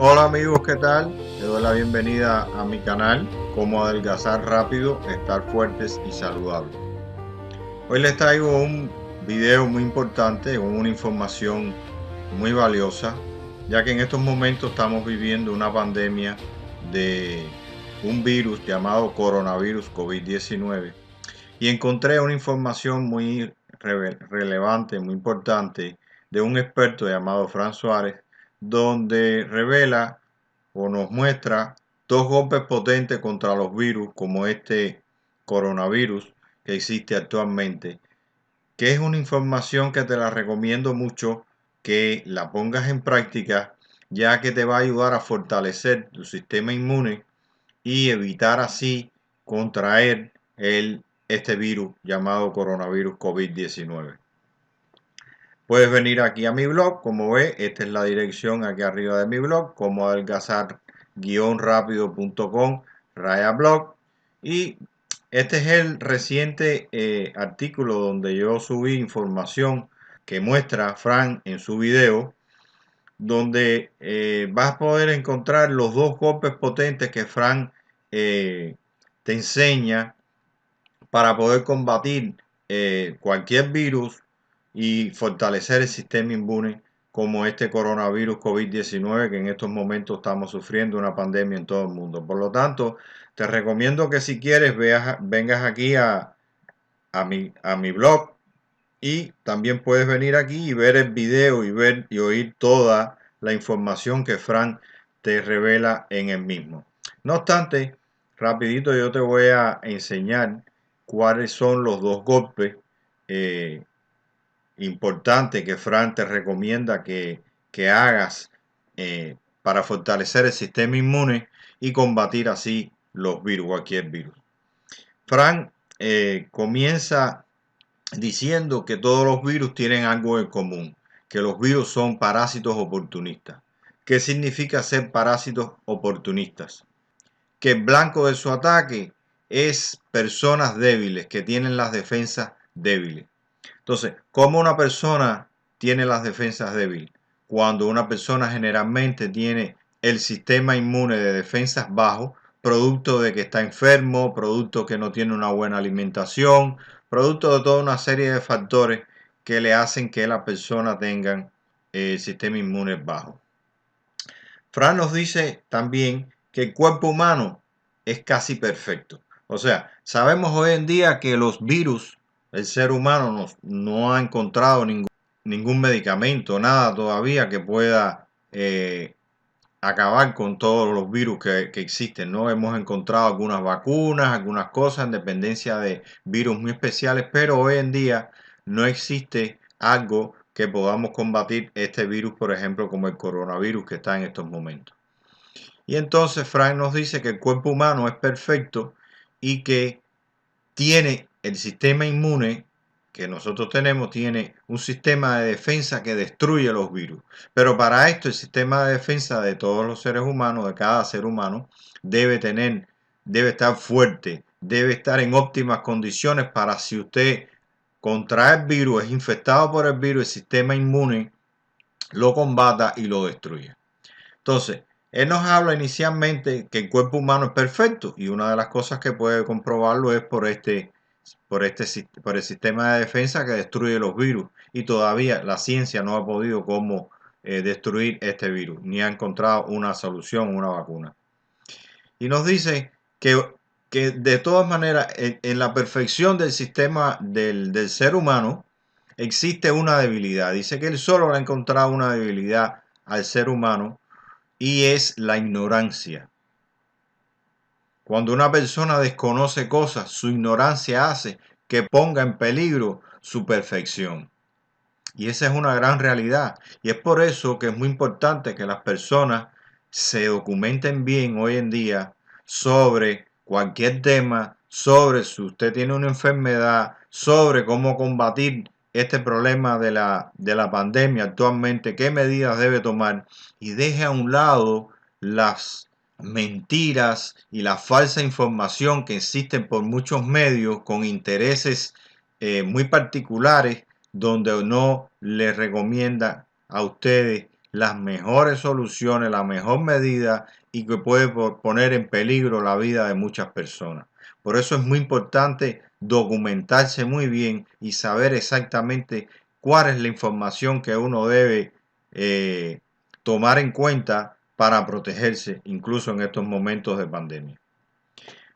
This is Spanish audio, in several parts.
Hola amigos, ¿qué tal? Les doy la bienvenida a mi canal, Cómo adelgazar rápido, estar fuertes y saludables. Hoy les traigo un video muy importante con una información muy valiosa, ya que en estos momentos estamos viviendo una pandemia de un virus llamado coronavirus COVID-19 y encontré una información muy relevante, muy importante de un experto llamado Fran Suárez, donde revela o nos muestra dos golpes potentes contra los virus como este coronavirus que existe actualmente, que es una información que te la recomiendo mucho que la pongas en práctica, ya que te va a ayudar a fortalecer tu sistema inmune y evitar así contraer este virus llamado coronavirus COVID-19. Puedes venir aquí a mi blog, como ves, esta es la dirección aquí arriba de mi blog, como adelgazar-rápido.com/blog, y este es el reciente artículo donde yo subí información que muestra Fran en su video, donde vas a poder encontrar los dos golpes potentes que Fran te enseña para poder combatir cualquier virus y fortalecer el sistema inmune como este coronavirus COVID-19 que en estos momentos estamos sufriendo una pandemia en todo el mundo. Por lo tanto, te recomiendo que si quieres vengas aquí a mi blog, y también puedes venir aquí y ver el video y ver y oír toda la información que Fran te revela en el mismo. No obstante, rapidito yo te voy a enseñar cuáles son los dos golpes eh, importantes que Fran te recomienda que hagas para fortalecer el sistema inmune y combatir así los virus, cualquier virus. Fran comienza diciendo que todos los virus tienen algo en común, que los virus son parásitos oportunistas. ¿Qué significa ser parásitos oportunistas? Que el blanco de su ataque es personas débiles, que tienen las defensas débiles. Entonces, ¿cómo una persona tiene las defensas débiles? Cuando una persona generalmente tiene el sistema inmune de defensas bajo, producto de que está enfermo, producto que no tiene una buena alimentación, producto de toda una serie de factores que le hacen que la persona tenga el sistema inmune bajo. Fran nos dice también que el cuerpo humano es casi perfecto. O sea, sabemos hoy en día que los virus, el ser humano no ha encontrado ningún medicamento, nada todavía que pueda acabar con todos los virus que existen, ¿no? Hemos encontrado algunas vacunas, algunas cosas en dependencia de virus muy especiales, pero hoy en día no existe algo que podamos combatir este virus, por ejemplo, como el coronavirus que está en estos momentos. Y entonces Frank nos dice que el cuerpo humano es perfecto y que tiene el sistema inmune que nosotros tenemos, tiene un sistema de defensa que destruye los virus. Pero para esto el sistema de defensa de todos los seres humanos, de cada ser humano, debe estar fuerte, debe estar en óptimas condiciones para si usted contrae el virus, es infectado por el virus, el sistema inmune lo combata y lo destruye. Entonces, él nos habla inicialmente que el cuerpo humano es perfecto y una de las cosas que puede comprobarlo es por el sistema de defensa que destruye los virus, y todavía la ciencia no ha podido cómo destruir este virus, ni ha encontrado una solución, una vacuna. Y nos dice que de todas maneras en la perfección del sistema del ser humano existe una debilidad. Dice que él solo ha encontrado una debilidad al ser humano y es la ignorancia. Cuando una persona desconoce cosas, su ignorancia hace que ponga en peligro su perfección. Y esa es una gran realidad. Y es por eso que es muy importante que las personas se documenten bien hoy en día sobre cualquier tema, sobre si usted tiene una enfermedad, sobre cómo combatir este problema de la pandemia actualmente, qué medidas debe tomar, y deje a un lado las mentiras y la falsa información que existen por muchos medios con intereses muy particulares, donde no les recomienda a ustedes las mejores soluciones, la mejor medida y que puede poner en peligro la vida de muchas personas. Por eso es muy importante documentarse muy bien y saber exactamente cuál es la información que uno debe tomar en cuenta para protegerse, incluso en estos momentos de pandemia.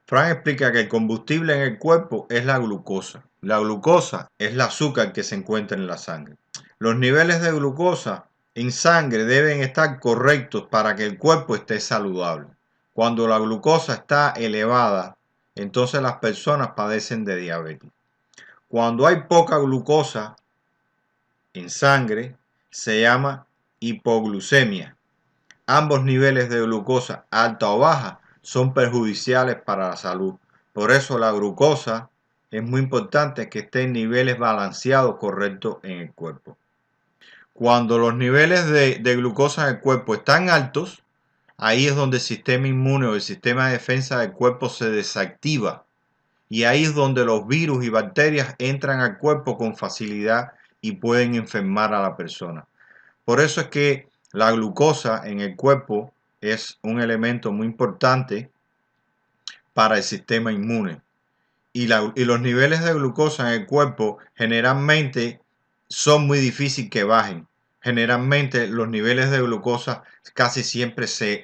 Frank explica que el combustible en el cuerpo es la glucosa. La glucosa es el azúcar que se encuentra en la sangre. Los niveles de glucosa en sangre deben estar correctos para que el cuerpo esté saludable. Cuando la glucosa está elevada, entonces las personas padecen de diabetes. Cuando hay poca glucosa en sangre, se llama hipoglucemia. Ambos niveles de glucosa, alta o baja, son perjudiciales para la salud. Por eso la glucosa es muy importante que esté en niveles balanceados correctos en el cuerpo. Cuando los niveles de glucosa en el cuerpo están altos, ahí es donde el sistema inmune o el sistema de defensa del cuerpo se desactiva. Y ahí es donde los virus y bacterias entran al cuerpo con facilidad y pueden enfermar a la persona. Por eso es que la glucosa en el cuerpo es un elemento muy importante para el sistema inmune. Y los niveles de glucosa en el cuerpo generalmente son muy difíciles que bajen. Generalmente los niveles de glucosa casi siempre se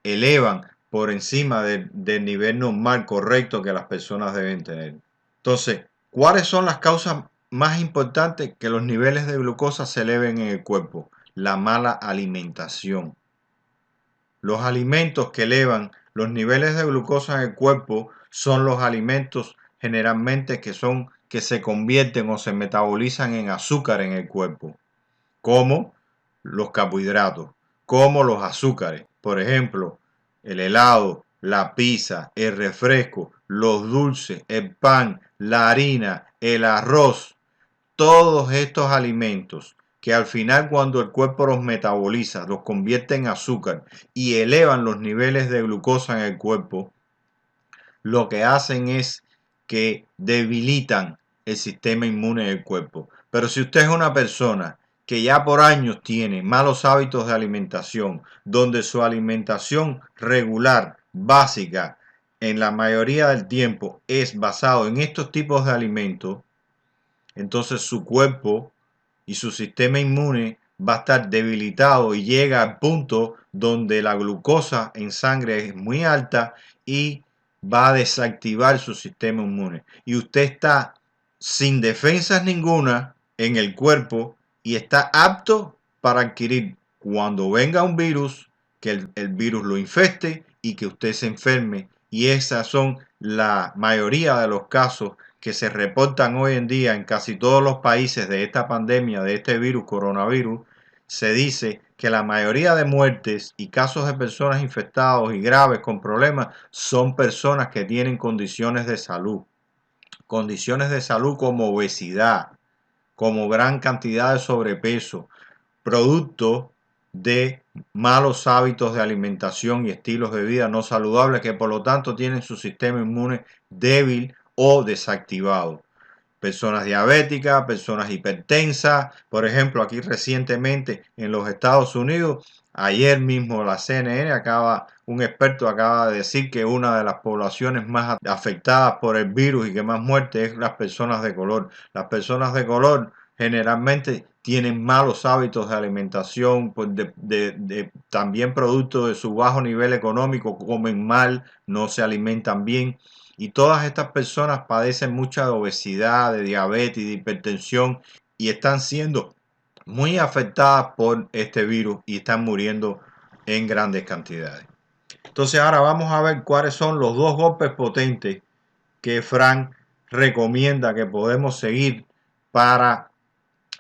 elevan por encima del nivel normal correcto que las personas deben tener. Entonces, ¿cuáles son las causas más importantes que los niveles de glucosa se eleven en el cuerpo? La mala alimentación. Los alimentos que elevan los niveles de glucosa en el cuerpo son los alimentos generalmente que se convierten o se metabolizan en azúcar en el cuerpo, como los carbohidratos, como los azúcares, por ejemplo, el helado, la pizza, el refresco, los dulces, el pan, la harina, el arroz. Todos estos alimentos que al final cuando el cuerpo los metaboliza, los convierte en azúcar y elevan los niveles de glucosa en el cuerpo, lo que hacen es que debilitan el sistema inmune del cuerpo. Pero si usted es una persona que ya por años tiene malos hábitos de alimentación, donde su alimentación regular, básica, en la mayoría del tiempo es basado en estos tipos de alimentos, entonces su cuerpo y su sistema inmune va a estar debilitado y llega al punto donde la glucosa en sangre es muy alta y va a desactivar su sistema inmune. Y usted está sin defensas ninguna en el cuerpo y está apto para adquirir cuando venga un virus, que el virus lo infecte y que usted se enferme. Y esas son la mayoría de los casos que se reportan hoy en día en casi todos los países de esta pandemia, de este virus, coronavirus. Se dice que la mayoría de muertes y casos de personas infectadas y graves con problemas son personas que tienen condiciones de salud como obesidad, como gran cantidad de sobrepeso, producto de malos hábitos de alimentación y estilos de vida no saludables que por lo tanto tienen su sistema inmune débil o desactivado. Personas diabéticas, personas hipertensas, por ejemplo, aquí recientemente en los Estados Unidos, ayer mismo la CNN un experto acaba de decir que una de las poblaciones más afectadas por el virus y que más muertes es las personas de color. Las personas de color generalmente tienen malos hábitos de alimentación, pues también producto de su bajo nivel económico, comen mal, no se alimentan bien. Y todas estas personas padecen mucha de obesidad, de diabetes, de hipertensión y están siendo muy afectadas por este virus y están muriendo en grandes cantidades. Entonces ahora vamos a ver cuáles son los dos golpes potentes que Frank recomienda que podemos seguir para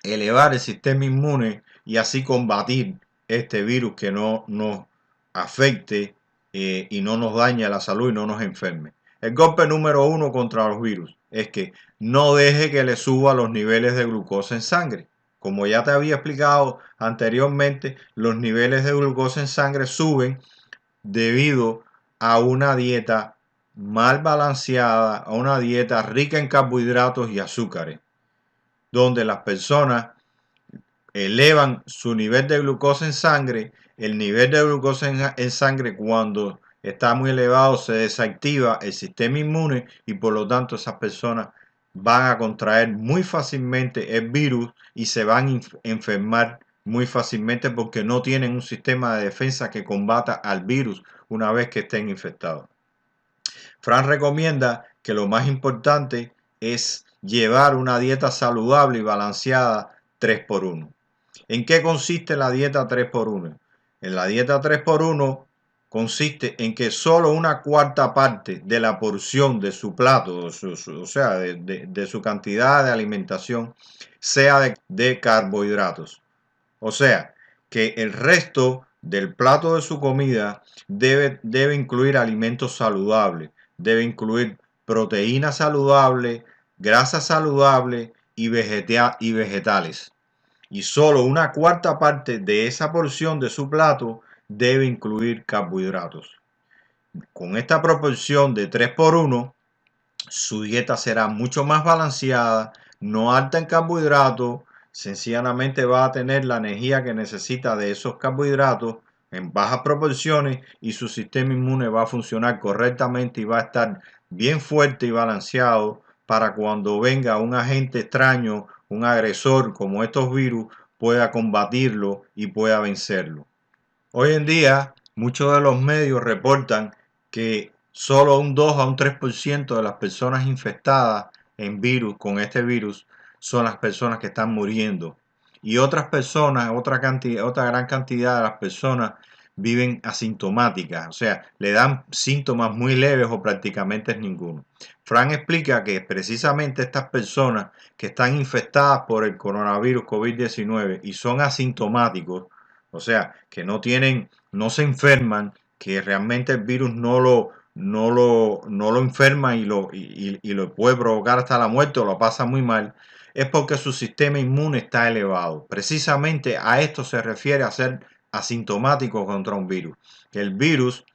elevar el sistema inmune y así combatir este virus que no nos afecte y no nos dañe la salud y no nos enferme. El golpe número 1 contra los virus es que no deje que le suba los niveles de glucosa en sangre. Como ya te había explicado anteriormente, los niveles de glucosa en sangre suben debido a una dieta mal balanceada, a una dieta rica en carbohidratos y azúcares, donde las personas elevan su nivel de glucosa en sangre. El nivel de glucosa en sangre, cuando está muy elevado, se desactiva el sistema inmune y por lo tanto esas personas van a contraer muy fácilmente el virus y se van a enfermar muy fácilmente porque no tienen un sistema de defensa que combata al virus una vez que estén infectados. Fran recomienda que lo más importante es llevar una dieta saludable y balanceada 3x1. ¿En qué consiste la dieta 3x1? En la dieta 3x1 consiste en que solo una cuarta parte de la porción de su plato, o sea, de su cantidad de alimentación, sea de carbohidratos. O sea, que el resto del plato de su comida debe incluir alimentos saludables, debe incluir proteína saludable, grasa saludable y vegetales. Y solo una cuarta parte de esa porción de su plato debe incluir carbohidratos. Con esta proporción de 3x1, su dieta será mucho más balanceada, no alta en carbohidratos, sencillamente va a tener la energía que necesita de esos carbohidratos en bajas proporciones y su sistema inmune va a funcionar correctamente y va a estar bien fuerte y balanceado para cuando venga un agente extraño, un agresor como estos virus, pueda combatirlo y pueda vencerlo. Hoy en día, muchos de los medios reportan que solo un 2 a un 3% de las personas infectadas con este virus son las personas que están muriendo. Y otras personas, otra gran cantidad de las personas viven asintomáticas, o sea, le dan síntomas muy leves o prácticamente ninguno. Fran explica que precisamente estas personas que están infectadas por el coronavirus COVID-19 y son asintomáticos, o sea, que no se enferman, que realmente el virus no lo enferma y lo puede provocar hasta la muerte o lo pasa muy mal, es porque su sistema inmune está elevado. Precisamente a esto se refiere a ser asintomático contra un virus. El virus,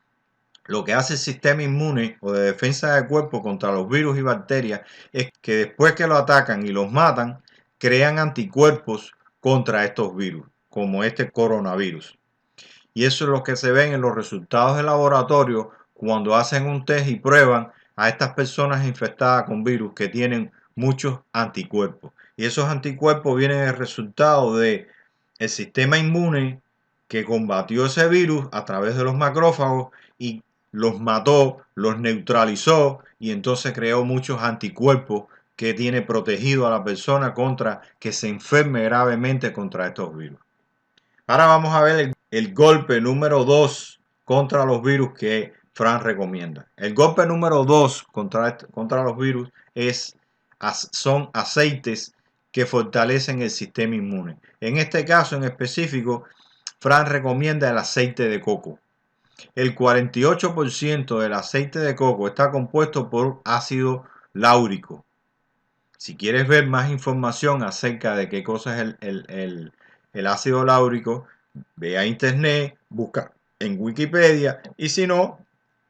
lo que hace el sistema inmune o de defensa del cuerpo contra los virus y bacterias es que después que lo atacan y los matan, crean anticuerpos contra estos virus, como este coronavirus. Y eso es lo que se ven en los resultados de laboratorio cuando hacen un test y prueban a estas personas infectadas con virus que tienen muchos anticuerpos. Y esos anticuerpos vienen el resultado de el sistema inmune que combatió ese virus a través de los macrófagos y los mató, los neutralizó y entonces creó muchos anticuerpos que tiene protegido a la persona contra que se enferme gravemente contra estos virus. Ahora vamos a ver el golpe número 2 contra los virus que Fran recomienda. El golpe número 2 contra los virus son aceites que fortalecen el sistema inmune. En este caso en específico, Fran recomienda el aceite de coco. El 48% del aceite de coco está compuesto por ácido láurico. Si quieres ver más información acerca de qué cosa es el ácido láurico, ve a internet, busca en Wikipedia y si no,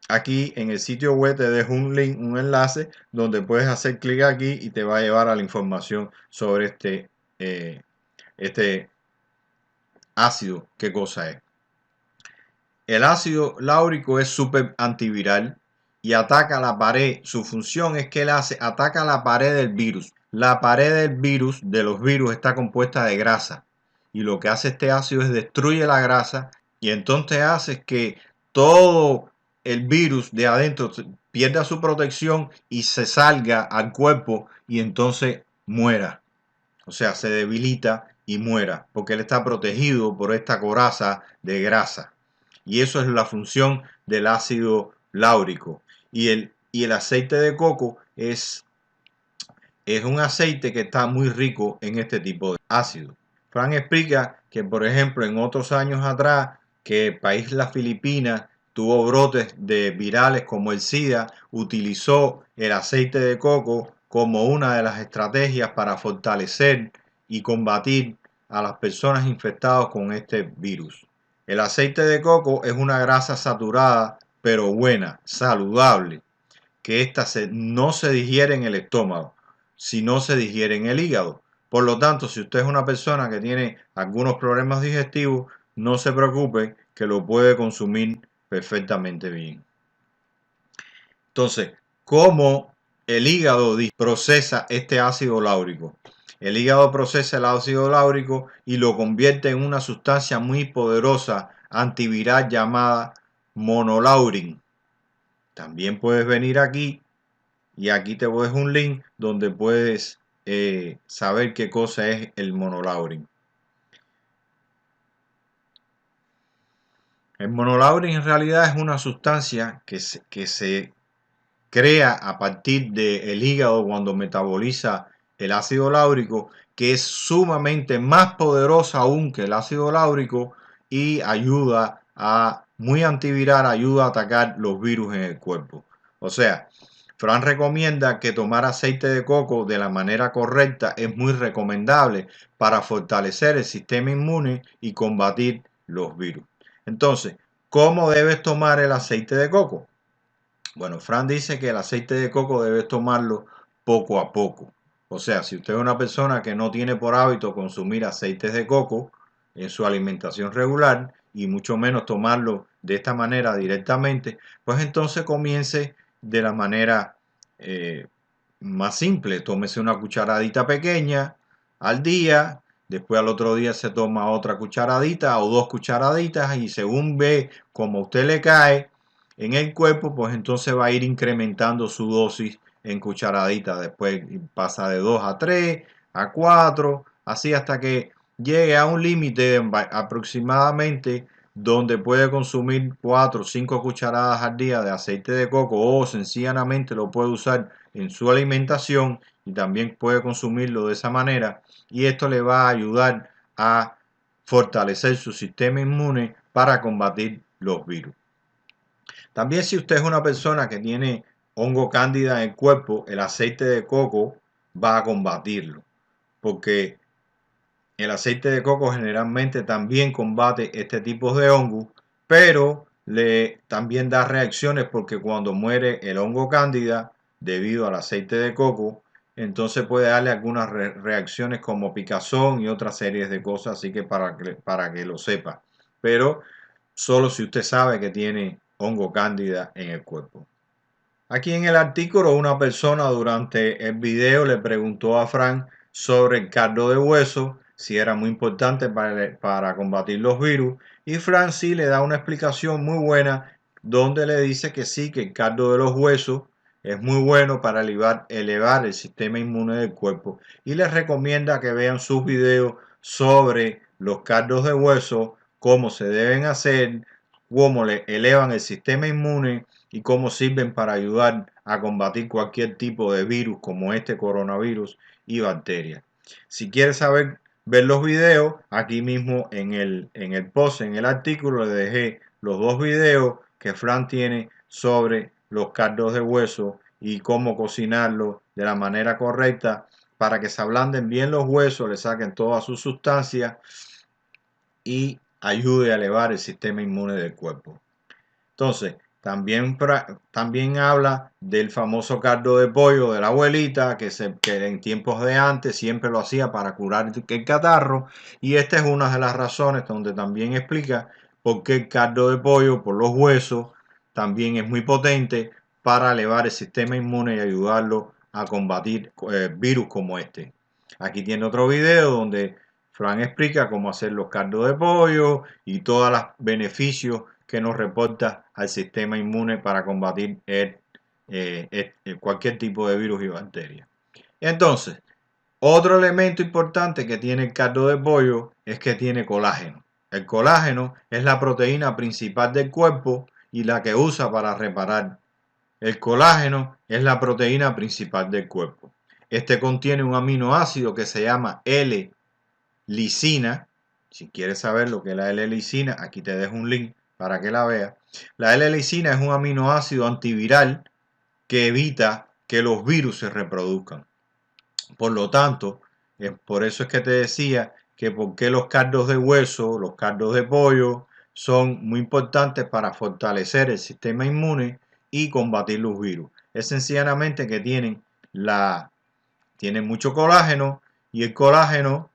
aquí en el sitio web te dejo un link, un enlace donde puedes hacer clic aquí y te va a llevar a la información sobre este ácido, qué cosa es. El ácido láurico es súper antiviral y ataca la pared. Su función es que ataca la pared del virus. La pared de los virus está compuesta de grasa y lo que hace este ácido es destruye la grasa y entonces hace que todo el virus de adentro pierda su protección y se salga al cuerpo y entonces muera. O sea, se debilita y muera porque él está protegido por esta coraza de grasa. Y eso es la función del ácido láurico. Y el aceite de coco es un aceite que está muy rico en este tipo de ácido. Fran explica que, por ejemplo, en otros años atrás, que el país, las Filipinas, tuvo brotes de virales como el SIDA, utilizó el aceite de coco como una de las estrategias para fortalecer y combatir a las personas infectadas con este virus. El aceite de coco es una grasa saturada, pero buena, saludable, que no se digiere en el estómago, sino se digiere en el hígado. Por lo tanto, si usted es una persona que tiene algunos problemas digestivos, no se preocupe, que lo puede consumir perfectamente bien. Entonces, ¿cómo el hígado procesa este ácido láurico? El hígado procesa el ácido láurico y lo convierte en una sustancia muy poderosa antiviral llamada monolaurin. También puedes venir aquí y aquí te dejo un link donde puedes saber qué cosa es el monolaurin. El monolaurin en realidad es una sustancia que se crea a partir del hígado cuando metaboliza el ácido láurico, que es sumamente más poderosa aún que el ácido láurico y ayuda muy antiviral, ayuda a atacar los virus en el cuerpo. O sea, Fran recomienda que tomar aceite de coco de la manera correcta es muy recomendable para fortalecer el sistema inmune y combatir los virus. Entonces, ¿cómo debes tomar el aceite de coco? Bueno, Fran dice que el aceite de coco debes tomarlo poco a poco. O sea, si usted es una persona que no tiene por hábito consumir aceites de coco en su alimentación regular y mucho menos tomarlo de esta manera directamente, pues entonces comience de la manera más simple. Tómese una cucharadita pequeña al día, después al otro día se toma otra cucharadita o 2 cucharaditas y según ve como a usted le cae en el cuerpo, pues entonces va a ir incrementando su dosis en cucharaditas. Después pasa de 2 a 3, a 4, así hasta que llegue a un límite aproximadamente donde puede consumir 4 o 5 cucharadas al día de aceite de coco o sencillamente lo puede usar en su alimentación y también puede consumirlo de esa manera y esto le va a ayudar a fortalecer su sistema inmune para combatir los virus. También si usted es una persona que tiene hongo cándida en el cuerpo, el aceite de coco va a combatirlo, porque el aceite de coco generalmente también combate este tipo de hongo, pero también da reacciones porque cuando muere el hongo cándida debido al aceite de coco, entonces puede darle algunas reacciones como picazón y otras series de cosas, así que para que lo sepa. Pero solo si usted sabe que tiene hongo cándida en el cuerpo. Aquí en el artículo una persona durante el video le preguntó a Frank sobre el caldo de hueso, si era muy importante para combatir los virus y Frank sí le da una explicación muy buena donde le dice que sí, que el caldo de los huesos es muy bueno para elevar el sistema inmune del cuerpo y les recomienda que vean sus videos sobre los caldos de hueso, cómo se deben hacer, cómo le elevan el sistema inmune y cómo sirven para ayudar a combatir cualquier tipo de virus como este coronavirus y bacterias. Si quieres ver los videos, aquí mismo en el post, en el artículo, le dejé los 2 videos que Fran tiene sobre los caldos de hueso y cómo cocinarlos de la manera correcta para que se ablanden bien los huesos, le saquen todas sus sustancias y ayude a elevar el sistema inmune del cuerpo. Entonces, también habla del famoso caldo de pollo de la abuelita, que en tiempos de antes siempre lo hacía para curar el catarro. Y esta es una de las razones donde también explica por qué el caldo de pollo, por los huesos, también es muy potente para elevar el sistema inmune y ayudarlo a combatir virus como este. Aquí tiene otro video donde Fran explica cómo hacer los caldos de pollo y todos los beneficios que nos reporta al sistema inmune para combatir cualquier tipo de virus y bacteria. Entonces, otro elemento importante que tiene el caldo de pollo es que tiene colágeno. El colágeno es la proteína principal del cuerpo y la que usa para reparar. El colágeno es la proteína principal del cuerpo. Este contiene un aminoácido que se llama L-lisina. Si quieres saber lo que es la L-lisina, aquí te dejo un link para que la veas. La L-lisina es un aminoácido antiviral que evita que los virus se reproduzcan. Por lo tanto, por eso es que te decía que por qué los caldos de hueso, los caldos de pollo son muy importantes para fortalecer el sistema inmune y combatir los virus. Es sencillamente que tienen mucho colágeno y el colágeno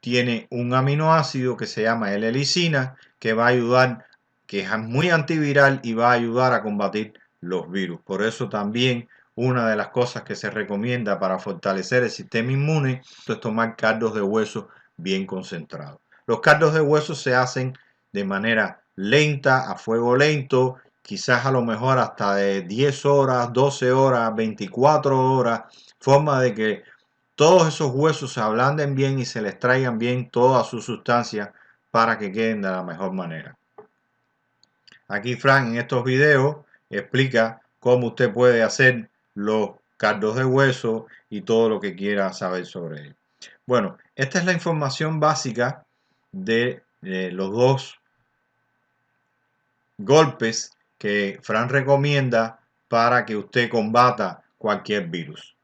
tiene un aminoácido que se llama L-lisina, que va a ayudar, que es muy antiviral y va a ayudar a combatir los virus. Por eso también una de las cosas que se recomienda para fortalecer el sistema inmune es tomar caldos de hueso bien concentrados. Los caldos de hueso se hacen de manera lenta, a fuego lento, quizás a lo mejor hasta de 10 horas, 12 horas, 24 horas, forma de que todos esos huesos se ablanden bien y se les traigan bien toda su sustancia para que queden de la mejor manera. Aquí Frank en estos videos explica cómo usted puede hacer los caldos de hueso y todo lo que quiera saber sobre ello. Bueno, esta es la información básica de los dos golpes que Frank recomienda para que usted combata cualquier virus.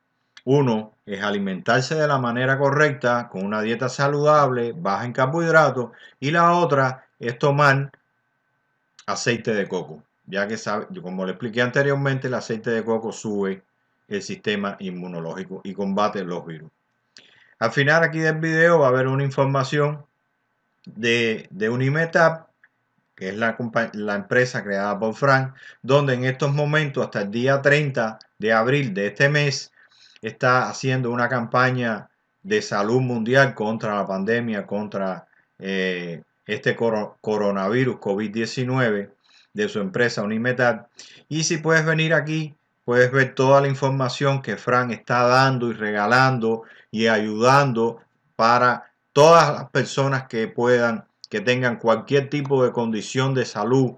Uno es alimentarse de la manera correcta, con una dieta saludable, baja en carbohidratos, y la otra es tomar aceite de coco, ya que como le expliqué anteriormente, el aceite de coco sube el sistema inmunológico y combate los virus. Al final aquí del video va a haber una información de Unimetap, que es la empresa creada por Frank, donde en estos momentos hasta el día 30 de abril de este mes está haciendo una campaña de salud mundial contra la pandemia, contra este coronavirus COVID-19 de su empresa Unimetap. Y si puedes venir aquí, puedes ver toda la información que Frank está dando y regalando y ayudando para todas las personas que tengan cualquier tipo de condición de salud,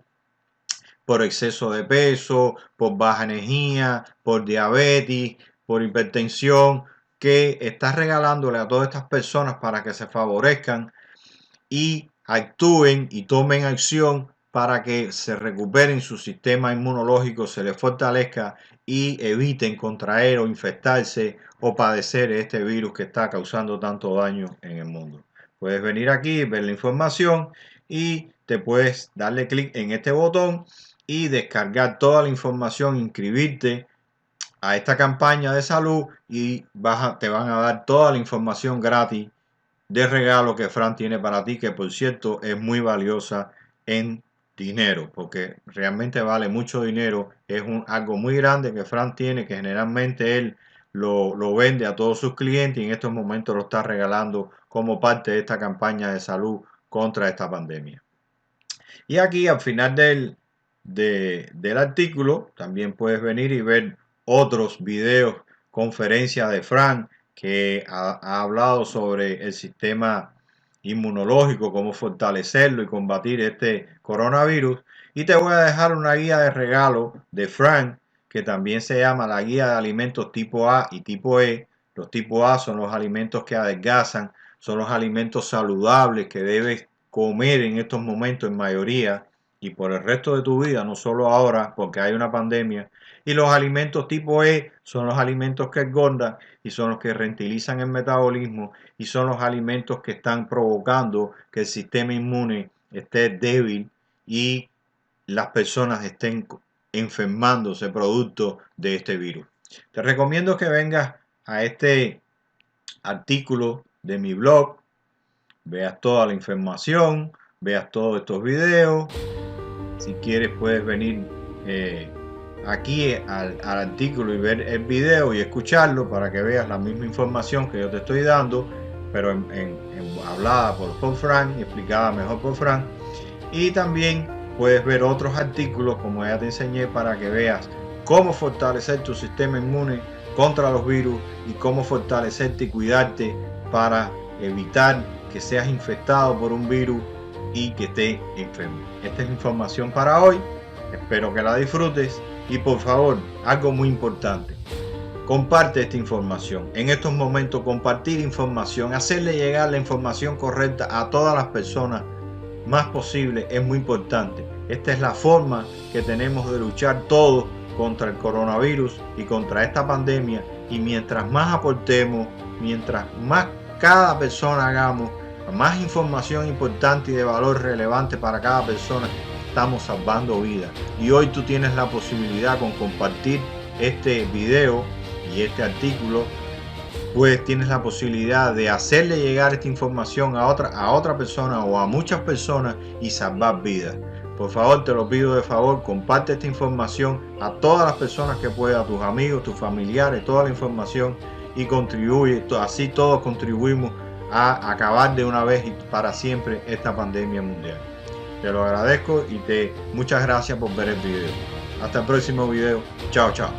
por exceso de peso, por baja energía, por diabetes, por hipertensión, que está regalándole a todas estas personas para que se favorezcan y actúen y tomen acción para que se recuperen su sistema inmunológico, se les fortalezca y eviten contraer o infectarse o padecer este virus que está causando tanto daño en el mundo. Puedes venir aquí, ver la información y te puedes darle clic en este botón y descargar toda la información, inscribirte a esta campaña de salud y te van a dar toda la información gratis de regalo que Frank tiene para ti, que por cierto es muy valiosa en dinero, porque realmente vale mucho dinero. Es algo muy grande que Frank tiene, que generalmente él lo vende a todos sus clientes y en estos momentos lo está regalando como parte de esta campaña de salud contra esta pandemia. Y aquí al final del artículo también puedes venir y ver otros videos, conferencias de Frank, que ha hablado sobre el sistema inmunológico, cómo fortalecerlo y combatir este coronavirus. Y te voy a dejar una guía de regalo de Frank, que también se llama la guía de alimentos tipo A y tipo E. Los tipo A son los alimentos que adelgazan, son los alimentos saludables que debes comer en estos momentos en mayoría y por el resto de tu vida, no solo ahora porque hay una pandemia. Y los alimentos tipo E son los alimentos que engordan y son los que rentilizan el metabolismo y son los alimentos que están provocando que el sistema inmune esté débil y las personas estén enfermándose producto de este virus. Te recomiendo que vengas a este artículo de mi blog, veas toda la información, veas todos estos videos. Si quieres puedes venir aquí al artículo y ver el video y escucharlo para que veas la misma información que yo te estoy dando, pero hablada por Frank y explicada mejor por Frank. Y también puedes ver otros artículos como ya te enseñé para que veas cómo fortalecer tu sistema inmune contra los virus y cómo fortalecerte y cuidarte para evitar que seas infectado por un virus y que estés enfermo. Esta es la información para hoy. Espero que la disfrutes y por favor, algo muy importante. Comparte esta información. En estos momentos compartir información, hacerle llegar la información correcta a todas las personas más posible es muy importante. Esta es la forma que tenemos de luchar todos contra el coronavirus y contra esta pandemia, y mientras más aportemos, mientras más cada persona hagamos, más información importante y de valor relevante para cada persona, estamos salvando vidas. Y hoy tú tienes la posibilidad con compartir este video y este artículo pues tienes la posibilidad de hacerle llegar esta información a otra persona o a muchas personas y salvar vidas. Por favor, te lo pido de favor, comparte esta información a todas las personas que puedas, a tus amigos, tus familiares, toda la información, y contribuye, así todos contribuimos a acabar de una vez y para siempre esta pandemia mundial. Te lo agradezco y muchas gracias por ver el video. Hasta el próximo video. Chao, chao.